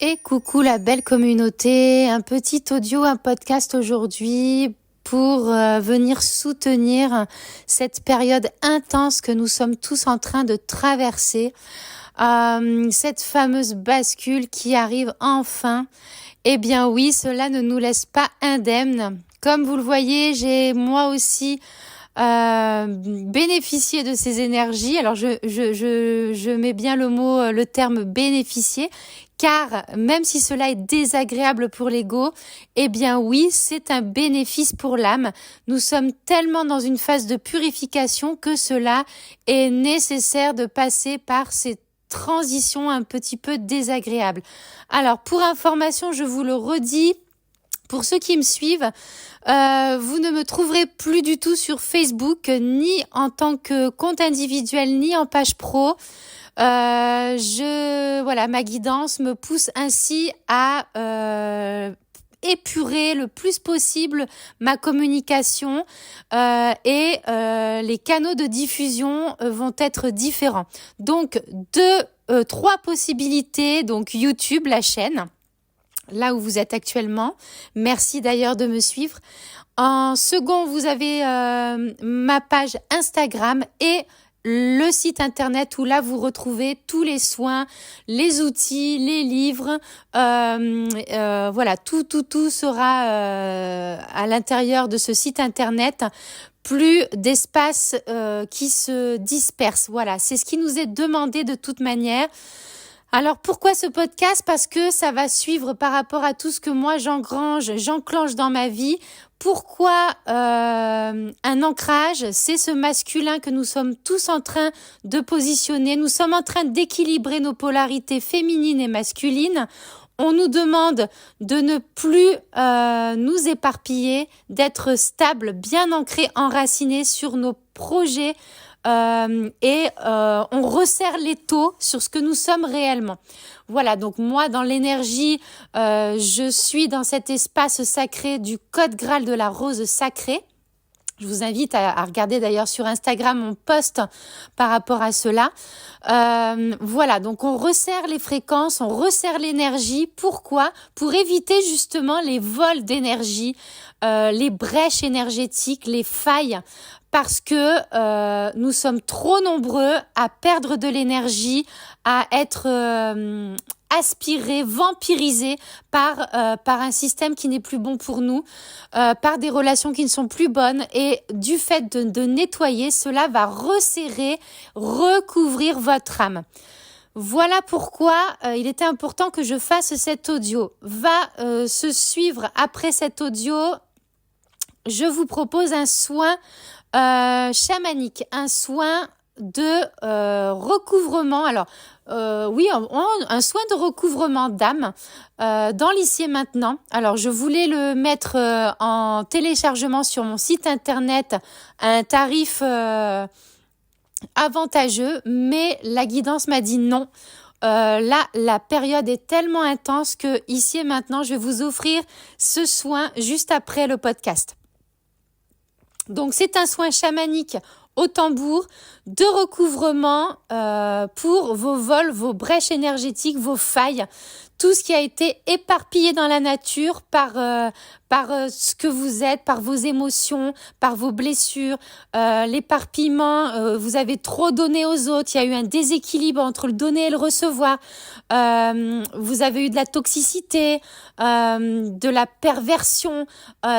Et coucou la belle communauté, un petit audio, un podcast aujourd'hui pour venir soutenir cette période intense que nous sommes tous en train de traverser, cette fameuse bascule qui arrive enfin. Eh bien oui, cela ne nous laisse pas indemnes. Comme vous le voyez, j'ai moi aussi bénéficié de ces énergies. Alors je mets bien le terme bénéficier, car même si cela est désagréable pour l'ego, eh bien oui, c'est un bénéfice pour l'âme. Nous sommes tellement dans une phase de purification que cela est nécessaire de passer par ces transitions un petit peu désagréables. Alors pour information, je vous le redis, pour ceux qui me suivent, vous ne me trouverez plus du tout sur Facebook, ni en tant que compte individuel, ni en page pro. Ma guidance me pousse ainsi à épurer le plus possible ma communication et les canaux de diffusion vont être différents. Donc, trois possibilités. Donc, YouTube, la chaîne, là où vous êtes actuellement. Merci d'ailleurs de me suivre. En second, vous avez ma page Instagram et le site internet où là vous retrouvez tous les soins, les outils, les livres, tout sera à l'intérieur de ce site internet. Plus d'espace qui se disperse. Voilà, c'est ce qui nous est demandé de toute manière. Alors pourquoi ce podcast ? Parce que ça va suivre par rapport à tout ce que moi j'enclenche dans ma vie. Pourquoi un ancrage ? C'est ce masculin que nous sommes tous en train de positionner. Nous sommes en train d'équilibrer nos polarités féminines et masculines. On nous demande de ne plus nous éparpiller, d'être stable, bien ancré, enraciné sur nos projets. On resserre l'étau sur ce que nous sommes réellement. Voilà, donc moi dans l'énergie, je suis dans cet espace sacré du code Graal de la rose sacrée. Je vous invite à regarder d'ailleurs sur Instagram mon post par rapport à cela. Voilà, donc on resserre les fréquences, on resserre l'énergie. Pourquoi ? Pour éviter justement les vols d'énergie, les brèches énergétiques, les failles. Parce que nous sommes trop nombreux à perdre de l'énergie, à être aspirés, vampirisés par un système qui n'est plus bon pour nous, par des relations qui ne sont plus bonnes. Et du fait de nettoyer, cela va resserrer, recouvrir votre âme. Voilà pourquoi il était important que je fasse cet audio. Va se suivre après cet audio. Je vous propose un soin chamanique, un soin de recouvrement. Alors un soin de recouvrement d'âme dans l'ici et maintenant. Alors je voulais le mettre en téléchargement sur mon site internet à un tarif avantageux, mais la guidance m'a dit non. Là, la période est tellement intense que ici et maintenant, je vais vous offrir ce soin juste après le podcast. Donc, c'est un soin chamanique au tambour de recouvrement pour vos vols, vos brèches énergétiques, vos failles, tout ce qui a été éparpillé dans la nature par ce que vous êtes, par vos émotions, par vos blessures, l'éparpillement, vous avez trop donné aux autres, il y a eu un déséquilibre entre le donner et le recevoir, vous avez eu de la toxicité, de la perversion,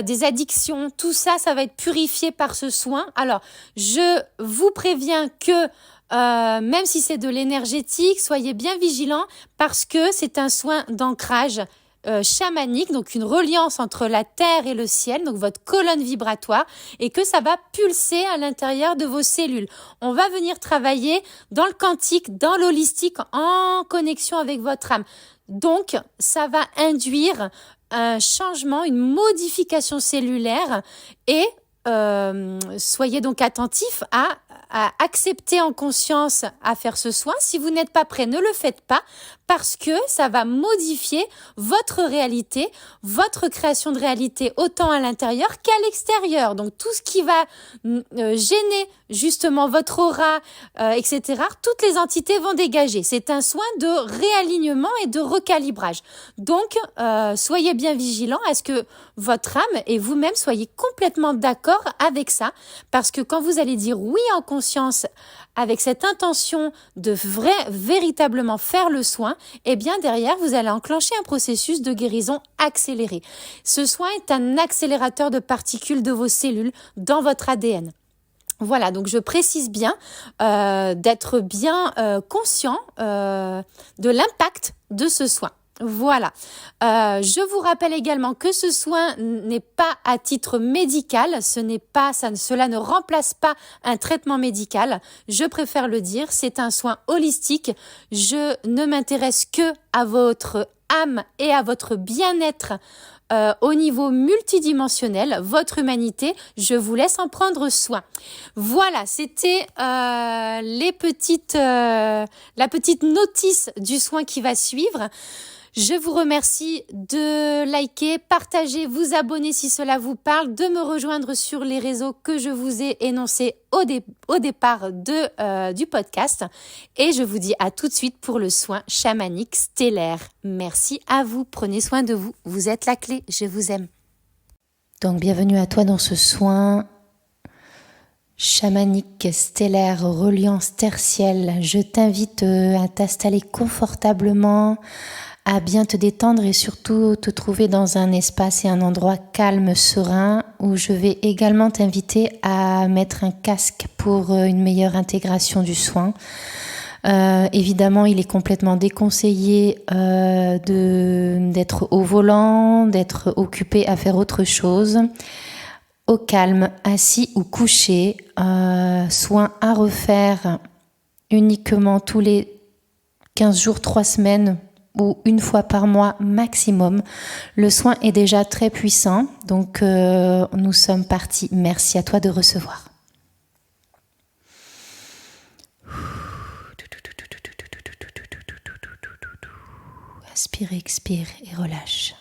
des addictions, tout ça, ça va être purifié par ce soin. Alors, je vous préviens que même si c'est de l'énergétique, soyez bien vigilants parce que c'est un soin d'ancrage chamanique, donc une reliance entre la terre et le ciel, donc votre colonne vibratoire, et que ça va pulser à l'intérieur de vos cellules. On va venir travailler dans le quantique, dans l'holistique, en connexion avec votre âme. Donc, ça va induire un changement, une modification cellulaire et soyez donc attentifs à accepter en conscience à faire ce soin. Si vous n'êtes pas prêt, ne le faites pas parce que ça va modifier votre réalité, votre création de réalité autant à l'intérieur qu'à l'extérieur. Donc tout ce qui va gêner justement votre aura, etc., toutes les entités vont dégager. C'est un soin de réalignement et de recalibrage. Donc soyez bien vigilants à ce que votre âme et vous-même soyez complètement d'accord avec ça, parce que quand vous allez dire oui en conscience avec cette intention de véritablement faire le soin, eh bien derrière vous allez enclencher un processus de guérison accéléré. Ce soin est un accélérateur de particules de vos cellules dans votre ADN. Voilà, donc je précise bien d'être bien conscient de l'impact de ce soin. Voilà. Je vous rappelle également que ce soin n'est pas à titre médical, cela ne remplace pas un traitement médical. Je préfère le dire, c'est un soin holistique. Je ne m'intéresse que à votre âme et à votre bien-être au niveau multidimensionnel, votre humanité. Je vous laisse en prendre soin. Voilà, c'était la petite notice du soin qui va suivre. Je vous remercie de liker, partager, vous abonner si cela vous parle, de me rejoindre sur les réseaux que je vous ai énoncés au départ du podcast. Et je vous dis à tout de suite pour le soin chamanique stellaire. Merci à vous, prenez soin de vous, vous êtes la clé, je vous aime. Donc bienvenue à toi dans ce soin chamanique stellaire, reliance tertielle. Je t'invite à t'installer confortablement, à bien te détendre et surtout te trouver dans un espace et un endroit calme, serein, où je vais également t'inviter à mettre un casque pour une meilleure intégration du soin. Évidemment, il est complètement déconseillé d'être au volant, d'être occupé à faire autre chose. Au calme, assis ou couché, soin à refaire uniquement tous les 15 jours, 3 semaines, ou une fois par mois maximum. Le soin est déjà très puissant, donc nous sommes partis. Merci à toi de recevoir. Inspire, expire et relâche.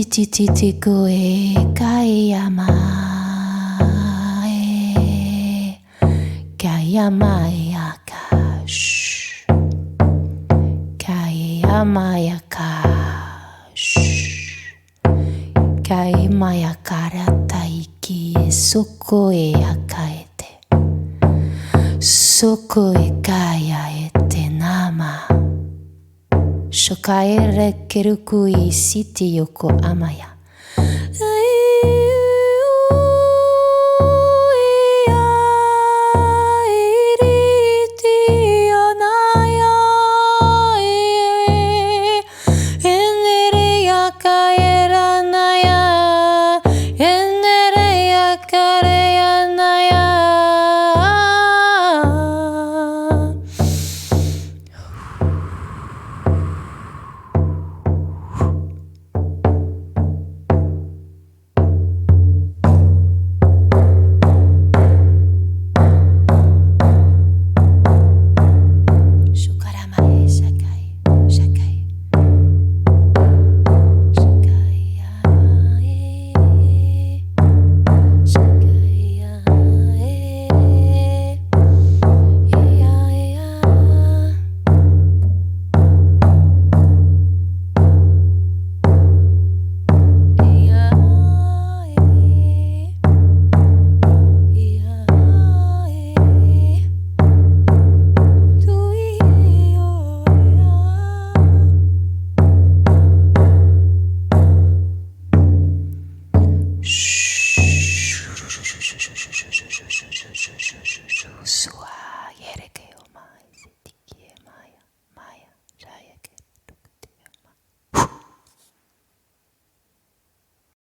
Tititiko e kayama yakash kayama yakash kayama yakarata iki soko e yakaete soko e kaya ete nama Shokaere kerukui siti yoko amaya. Suave.